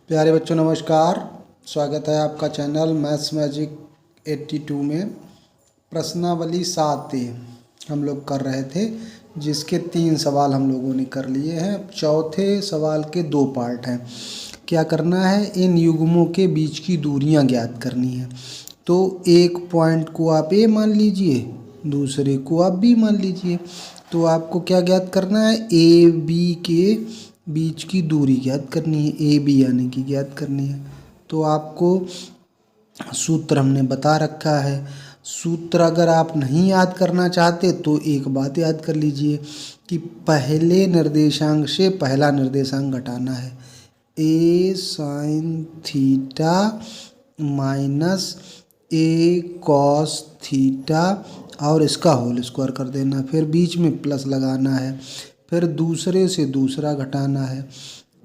प्यारे बच्चों नमस्कार। स्वागत है आपका चैनल मैथ्स मैजिक 82 में। प्रश्नावली 7 हम लोग कर रहे थे, जिसके 3 सवाल हम लोगों ने कर लिए हैं। चौथे सवाल के 2 पार्ट हैं। क्या करना है, इन युग्मों के बीच की दूरियां ज्ञात करनी है। तो एक पॉइंट को आप ए मान लीजिए, दूसरे को आप बी मान लीजिए। तो आपको क्या ज्ञात करना है, ए बी के बीच की दूरी ज्ञात करनी है, ए बी यानी कि ज्ञात करनी है। तो आपको सूत्र हमने बता रखा है। सूत्र अगर आप नहीं याद करना चाहते तो एक बात याद कर लीजिए कि पहले निर्देशांक से पहला निर्देशांक घटाना है। ए साइन थीटा माइनस ए कॉस थीटा और इसका होल स्क्वायर कर देना, फिर बीच में प्लस लगाना है, फिर दूसरे से दूसरा घटाना है।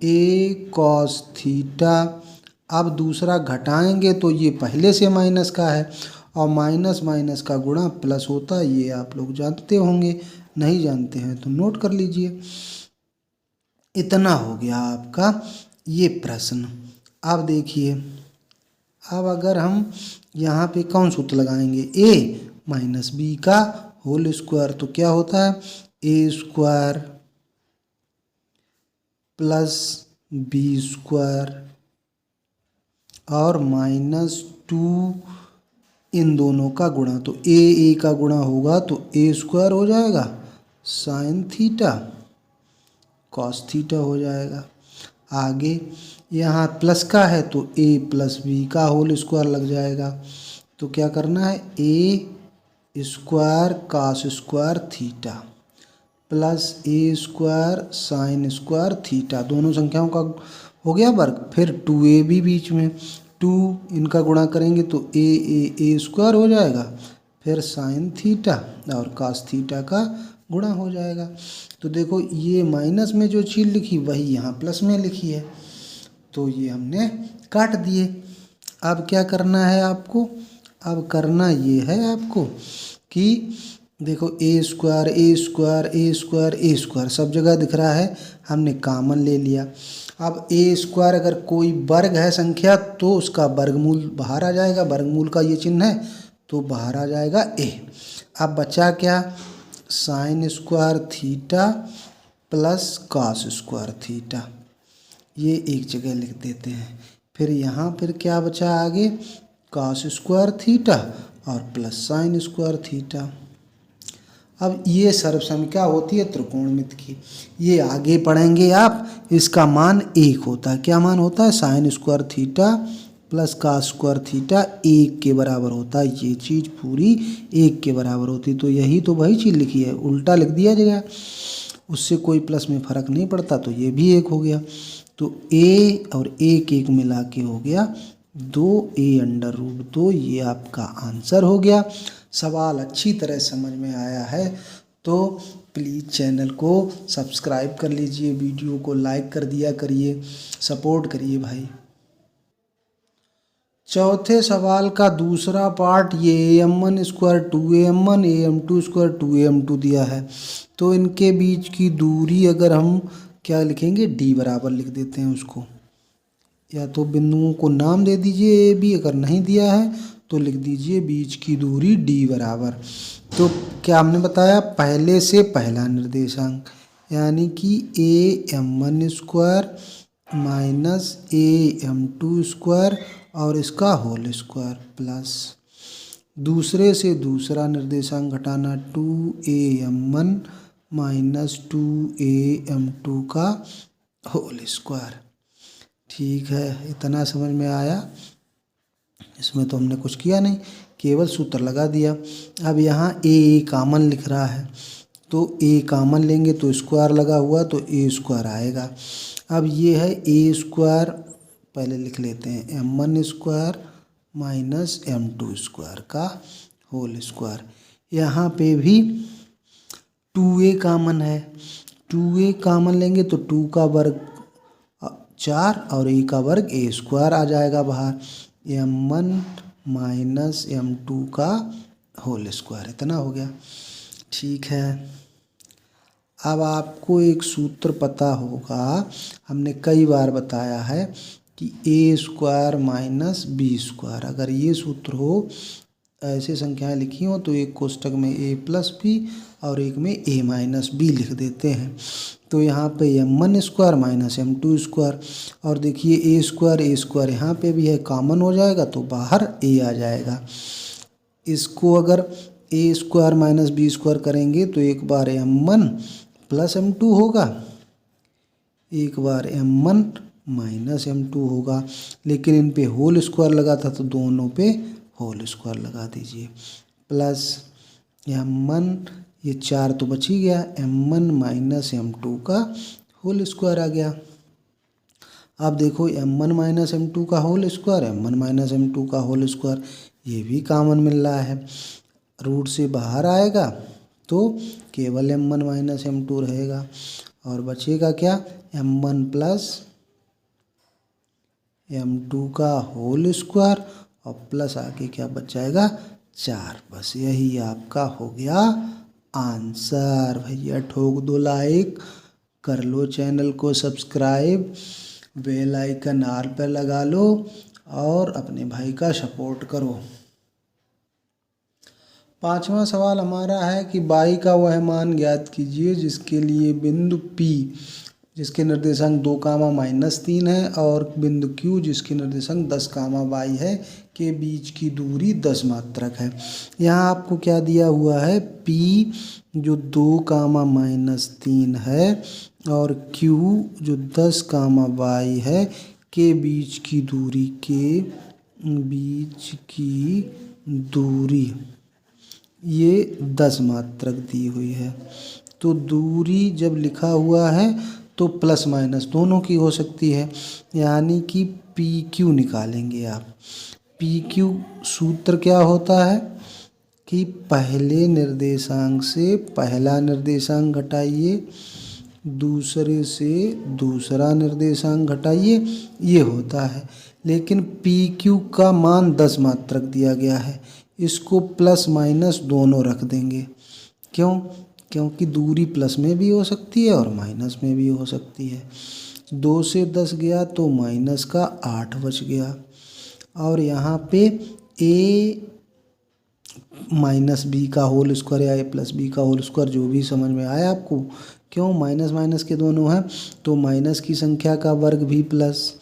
ए कॉस थीटा, अब दूसरा घटाएंगे तो ये पहले से माइनस का है और माइनस माइनस का गुणा प्लस होता है, ये आप लोग जानते होंगे। नहीं जानते हैं तो नोट कर लीजिए। इतना हो गया आपका ये प्रश्न। अब देखिए, अब अगर हम यहाँ पे कौन सूत्र लगाएंगे, ए माइनस बी का होल स्क्वायर, तो क्या होता है A square plus B square और -2 इन दोनों का गुणा। तो ए का गुणा होगा तो ए स्क्वायर हो जाएगा साइन थीटा कॉस थीटा हो जाएगा। आगे यहाँ प्लस का है तो ए प्लस बी का होल स्क्वायर लग जाएगा। तो क्या करना है, A square cos square theta plus A square sine square theta, दोनों संख्याओं का हो गया वर्ग। फिर 2a भी बीच में, 2 इनका गुणा करेंगे तो ए स्क्वायर हो जाएगा, फिर साइन थीटा और कॉस थीटा का गुणा हो जाएगा। तो देखो ये माइनस में जो चीज़ लिखी वही यहाँ प्लस में लिखी है, तो ये हमने काट दिए। अब क्या करना है आपको, अब करना ये है आपको कि देखो ए स्क्वायर ए स्क्वायर ए स्क्वायर ए स्क्वायर सब जगह दिख रहा है, हमने कॉमन ले लिया। अब ए स्क्वायर अगर कोई वर्ग है संख्या तो उसका वर्गमूल बाहर आ जाएगा, वर्गमूल का ये चिन्ह है तो बाहर आ जाएगा ए। अब बचा क्या, sign square theta plus cos square theta, ये एक जगह लिख देते हैं। फिर यहाँ फिर क्या बचा आगे, कॉस स्क्वायर थीटा और प्लस साइन स्क्वायर थीटा। अब ये सर्वसमिका होती है त्रिकोणमिति की, ये आगे पढ़ेंगे आप। इसका मान 1 होता है। क्या मान होता है, sign square theta plus cos square theta 1 के बराबर होता है। ये चीज़ पूरी 1 के बराबर होती, तो यही तो वही चीज़ लिखी है, उल्टा लिख दिया जाएगा, उससे कोई प्लस में फ़र्क नहीं पड़ता। तो ये भी 1 हो गया, तो ए और 1 मिला के हो गया 2a√2। ये आपका आंसर हो गया। सवाल अच्छी तरह समझ में आया है तो प्लीज़ चैनल को सब्सक्राइब कर लीजिए, वीडियो को लाइक कर दिया करिए, सपोर्ट करिए भाई। चौथे सवाल का दूसरा पार्ट, ये am1 square 2am1 am2 square 2am2 दिया है। तो इनके बीच की दूरी अगर हम क्या लिखेंगे, d बराबर लिख देते हैं उसको, या तो बिंदुओं को नाम दे दीजिए ए बी, अगर नहीं दिया है तो लिख दीजिए बीच की दूरी d बराबर। तो क्या हमने बताया, पहले से पहला निर्देशांक यानी कि am1 square minus am2 square और इसका होल स्क्वायर प्लस दूसरे से दूसरा निर्देशांक घटाना 2am1 माइनस 2am2 का होल स्क्वायर। ठीक है, इतना समझ में आया। इसमें तो हमने कुछ किया नहीं, केवल सूत्र लगा दिया। अब यहाँ ए कॉमन लिख रहा है तो ए कॉमन लेंगे तो स्क्वायर लगा हुआ तो ए स्क्वायर आएगा। अब ये है ए स्क्वायर, पहले लिख लेते हैं am1 square minus am2 square का होल स्क्वायर। यहाँ पे भी 2a कॉमन है, 2a कॉमन लेंगे तो 2 का वर्ग 4 और a का वर्ग a स्क्वायर आ जाएगा बाहर, m1 माइनस m2 का होल स्क्वायर। इतना हो गया। ठीक है, अब आपको एक सूत्र पता होगा, हमने कई बार बताया है कि ए स्क्वायर माइनस बी स्क्वायर। अगर ये सूत्र हो, ऐसे संख्याएं लिखी हो, तो एक कोष्टक में ए प्लस बी और एक में ए माइनस बी लिख देते हैं। तो यहाँ पे m1 square minus m2 square, और देखिए ए स्क्वायर यहाँ पे भी है, कॉमन हो जाएगा तो बाहर ए आ जाएगा। इसको अगर ए स्क्वायर माइनस बी स्क्वायर करेंगे तो एक बार m1 प्लस m2 होगा, एक बार m1 माइनस m2 होगा। लेकिन इन पे होल स्क्वायर लगा था तो दोनों पे होल स्क्वायर लगा दीजिए, प्लस m1, ये 4 तो बच ही गया, m1 माइनस m2 का होल स्क्वायर आ गया। अब देखो m1 माइनस m2 का whole square, m1 minus m2 का होल स्क्वायर, ये भी कॉमन मिल रहा है। रूट से बाहर आएगा तो केवल m1 माइनस m2 रहेगा, और बचेगा क्या, m1 प्लस m2 का होल स्क्वायर, और प्लस आगे क्या बच जाएगा, 4। बस यही आपका हो गया आंसर। भैया ठोक दो लाइक, कर लो चैनल को सब्सक्राइब, बेल आइकन आल पर लगा लो, और अपने भाई का सपोर्ट करो। 5वां सवाल हमारा है कि y का वह मान ज्ञात कीजिए जिसके लिए बिंदु P जिसके निर्देशांक 2, -3 है और बिंदु Q जिसके निर्देशांक 10, y है के बीच की दूरी 10 मात्रक है। यहाँ आपको क्या दिया हुआ है, P जो 2, -3 है और Q जो 10, y है के बीच की दूरी ये 10 मात्रक दी हुई है। तो दूरी जब लिखा हुआ है तो प्लस माइनस दोनों की हो सकती है, यानी कि पी क्यू निकालेंगे आप। पी क्यू सूत्र क्या होता है कि पहले निर्देशांक से पहला निर्देशांक घटाइए, दूसरे से दूसरा निर्देशांक घटाइए, ये होता है। लेकिन पी क्यू का मान 10 मात्रक दिया गया है, इसको प्लस माइनस दोनों रख देंगे। क्यों? क्योंकि दूरी प्लस में भी हो सकती है और माइनस में भी हो सकती है। 2 से 10 गया तो माइनस का 8 बच गया, और यहाँ पे a माइनस बी का होल स्क्वायर या a प्लस बी का होल स्क्वायर, जो भी समझ में आया आपको। क्यों? माइनस माइनस के दोनों हैं तो माइनस की संख्या का वर्ग भी प्लस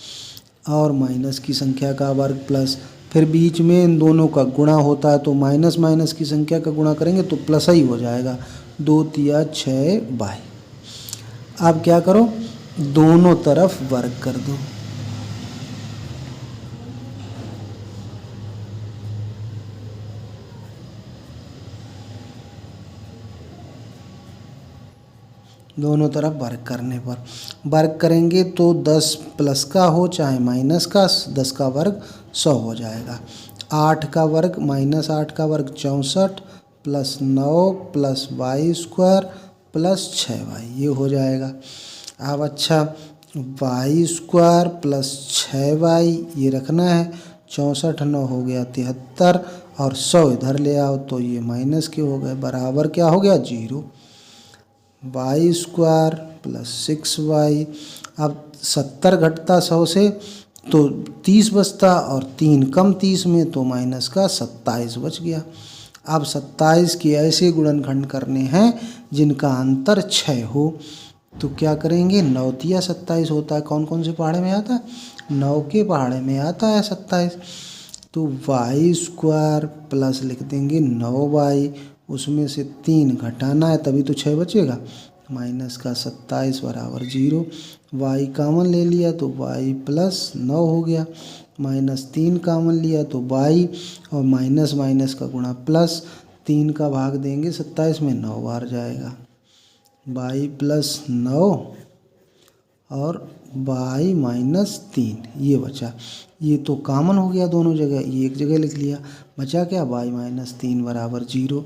और माइनस की संख्या का वर्ग प्लस, फिर बीच में इन दोनों का गुणा होता है तो माइनस माइनस की संख्या का गुणा करेंगे तो प्लस ही हो जाएगा। 2 तिया 6 y। अब क्या करो, दोनों तरफ वर्ग कर दो। दोनों तरफ वर्ग करने पर वर्ग करेंगे तो 10 प्लस का हो चाहे माइनस का, 10 का वर्ग 100 हो जाएगा। 8 का वर्ग माइनस 8 का वर्ग 64 plus 9 plus y square plus 6y, ये हो जाएगा। अब अच्छा, y स्क्वायर प्लस 6y ये रखना है। 64 9 हो गया 73, और 100 इधर ले आओ तो ये माइनस के हो गए, बराबर क्या हो गया 0। y square plus 6y। अब 70 घटता 100 से तो 30 बचता, और 3 कम 30 में तो माइनस का 27 बच गया। अब 27 के ऐसे गुणनखंड करने हैं जिनका अंतर 6 हो, तो क्या करेंगे, 9 तिया 27 होता है। कौन कौन से पहाड़े में आता है? 9 के पहाड़े में आता है 27। तो y स्क्वायर प्लस लिख देंगे 9y, उसमें से 3 घटाना है तभी तो 6 बचेगा, माइनस का 27 बराबर 0। y कॉमन ले लिया तो y प्लस 9 हो गया, माइनस 3 कॉमन लिया तो y, और माइनस माइनस का गुणा प्लस, 3 का भाग देंगे 27 में, 9 बार जाएगा, y प्लस 9 और y माइनस 3 ये बचा। ये तो कॉमन हो गया दोनों जगह, ये एक जगह लिख लिया, बचा क्या, y माइनस 3 बराबर 0।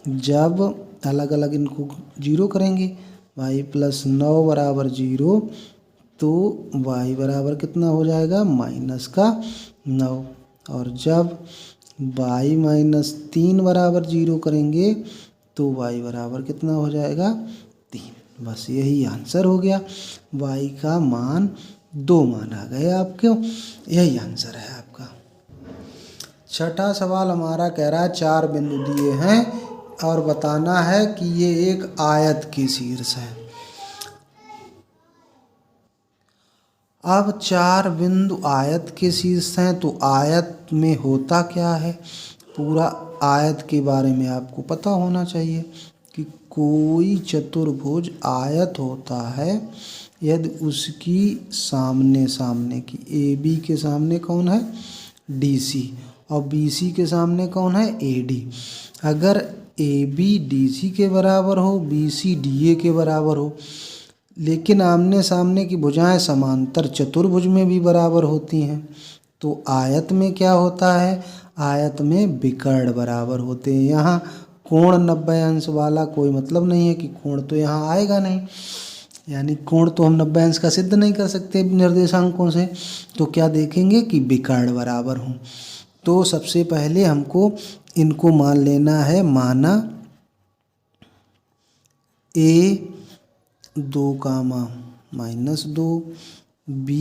जब अलग अलग इनको 0 करेंगे, y प्लस 9 बराबर 0, तो y बराबर कितना हो जाएगा, माइनस का 9। और जब y माइनस 3 बराबर 0 करेंगे तो y बराबर कितना हो जाएगा, 3। बस यही आंसर हो गया। y का मान 2 मान आ गए आपके, यही आंसर है आपका। छठा सवाल हमारा कह रहा है 4 बिंदु दिए हैं और बताना है कि ये एक आयत की शीर्ष है। अब 4 बिंदु आयत के शीर्ष हैं तो आयत में होता क्या है, पूरा आयत के बारे में आपको पता होना चाहिए कि कोई चतुर्भुज आयत होता है यदि उसकी सामने सामने की AB के सामने कौन है, DC, और BC के सामने कौन है, AD। अगर AB DC के बराबर हो, BC DA के बराबर हो, लेकिन आमने सामने की भुजाएं समांतर चतुर्भुज में भी बराबर होती हैं, तो आयत में क्या होता है, आयत में विकर्ण बराबर होते हैं। यहाँ कोण 90 अंश वाला कोई मतलब नहीं है कि कोण तो यहाँ आएगा नहीं, यानी कोण तो हम 90 अंश का सिद्ध नहीं कर सकते निर्देशांकों से, तो क्या देखेंगे कि विकर्ण बराबर हों। तो सबसे पहले हमको इनको मान लेना है, माना A 2, -2, B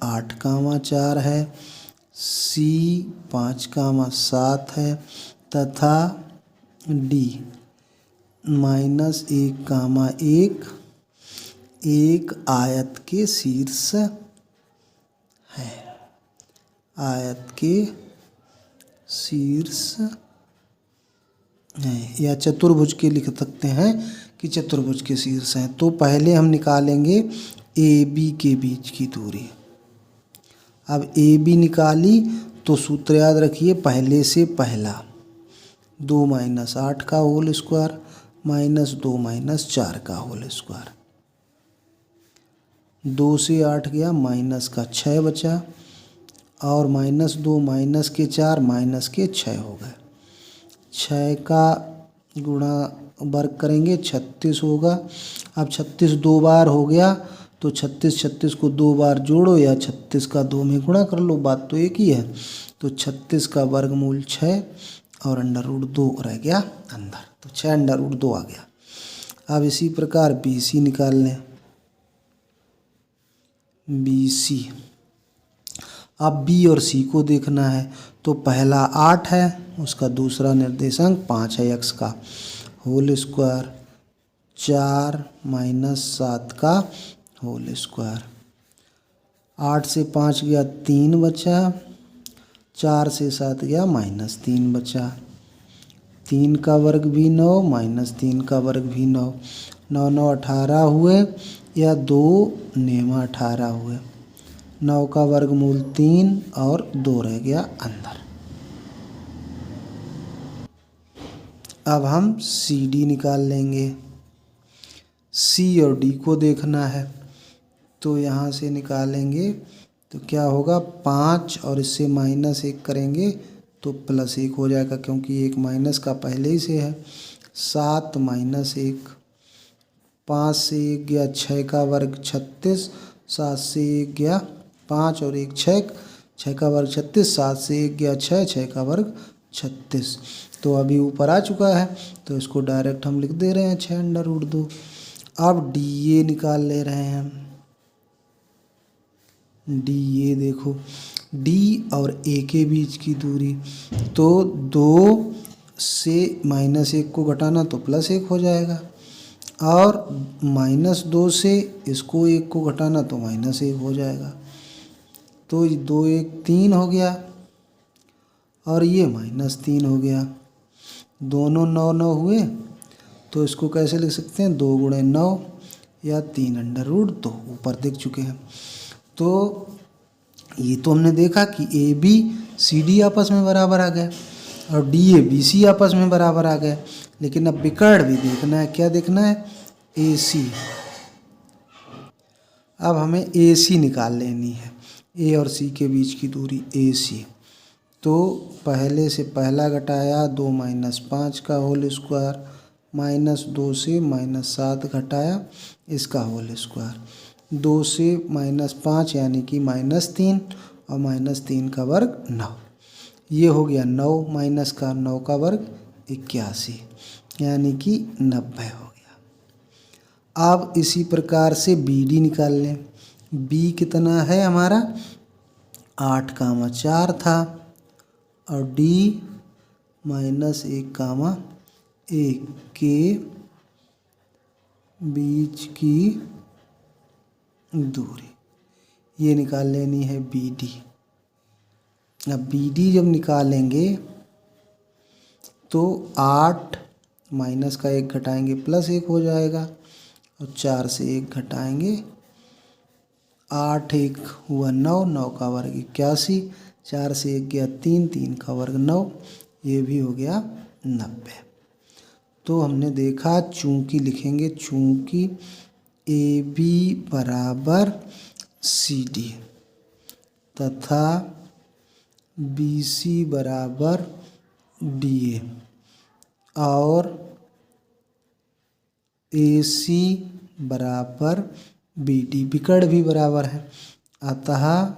8, 4 है, C 5, 7 है तथा D -1, 1 एक आयत के शीर्ष है, आयत के शीर्ष है, या चतुर्भुज के लिख सकते हैं कि चतुर्भुज के शीर्ष हैं। तो पहले हम निकालेंगे AB के बीच की दूरी। अब AB निकाली तो सूत्र याद रखिए, पहले से पहला 2 - 8 का होल स्क्वायर -2 - 4 का होल स्क्वायर, 2 से 8 गया, माइनस का 6 बचा, और -2 -4 -6 हो गए। 6 का गुणा वर्ग करेंगे 36 होगा। अब 36 2 बार हो गया तो 36 को 2 बार जोड़ो या 36 का 2 में गुणा कर लो, बात तो एक ही है। तो 36 का वर्गमूल 6 और √2 रह गया अंदर, तो 6 √2 आ गया। अब इसी प्रकार BC निकाल लें, BC। अब B और C को देखना है, तो पहला 8 है, उसका दूसरा निर्देशांक 5 है, x का होल स्क्वायर, 4 - 7 का होल स्क्वायर, 8 से 5 गया 3 बचा, 4 से 7 गया -3 बचा, 3 का वर्ग भी 9 -3 का वर्ग भी 9, 9 9 18 हुए या 2 नेमा 18 हुए, 9 का वर्गमूल 3 और 2 रह गया अंदर। अब हम CD निकाल लेंगे, C और D को देखना है, तो यहाँ से निकालेंगे तो क्या होगा, 5 और इससे -1 करेंगे तो +1 हो जाएगा, क्योंकि एक माइनस का पहले ही से है। 7 - 1, 5 से 1 गया 6 का वर्ग 36, 7 से 1 गया 5 और 1 6, 6 का वर्ग 36, 7 से 1 गया 6, 6 का वर्ग 36। तो अभी ऊपर आ चुका है, तो इसको डायरेक्ट हम लिख दे रहे हैं 6 √2। अब DA निकाल ले रहे हैं हम, DA देखो, D और A के बीच की दूरी, तो 2 से -1 को घटाना तो +1 हो जाएगा, और -2 से इसको 1 को घटाना तो -1 हो जाएगा, तो 2 1 3 हो गया और ये -3 हो गया, दोनों 9 9 हुए, तो इसको कैसे लिख सकते हैं, 2 × 9 या 3 √2, ऊपर देख चुके हैं। तो ये तो हमने देखा कि AB CD आपस में बराबर आ गए और DA BC आपस में बराबर आ गए, लेकिन अब विकर्ण भी देखना है। क्या देखना है, AC। अब हमें AC निकाल लेनी है, A और C के बीच की दूरी AC। तो पहले से पहला घटाया 2 - 5 का होल स्क्वायर, -2 से -7 घटाया इसका होल स्क्वायर, 2 से -5 यानी कि -3 और -3 का वर्ग 9, ये हो गया 9 माइनस का 9 का वर्ग 81, यानी कि 90 हो गया। अब इसी प्रकार से BD निकाल लें, बी कितना है हमारा 8,4 था और डी -1,1 के बीच की दूरी ये निकाल लेनी है बी डी। अब बी डी जब निकालेंगे तो 8 माइनस का 1 घटाएंगे +1 हो जाएगा और 4 से 1 घटाएंगे 8 1 हुआ 9, 9 का वर्ग 81, 4 से 1 गया 3, 3 का वर्ग 9, ये भी हो गया 90। तो हमने देखा चूंकि लिखेंगे चूंकि ए बी बराबर सी डी तथा बी सी बराबर डी ए और ए सी बराबर बी डी विकर्ण भी बराबर है, अतः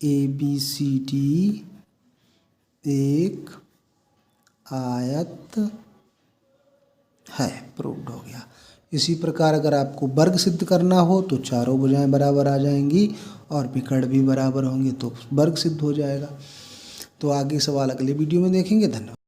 ए बी सी डी एक आयत है। प्रूव्ड हो गया। इसी प्रकार अगर आपको वर्ग सिद्ध करना हो तो चारों भुजाएं बराबर आ जाएंगी और विकर्ण भी बराबर होंगे तो वर्ग सिद्ध हो जाएगा। तो आगे सवाल अगले वीडियो में देखेंगे। धन्यवाद।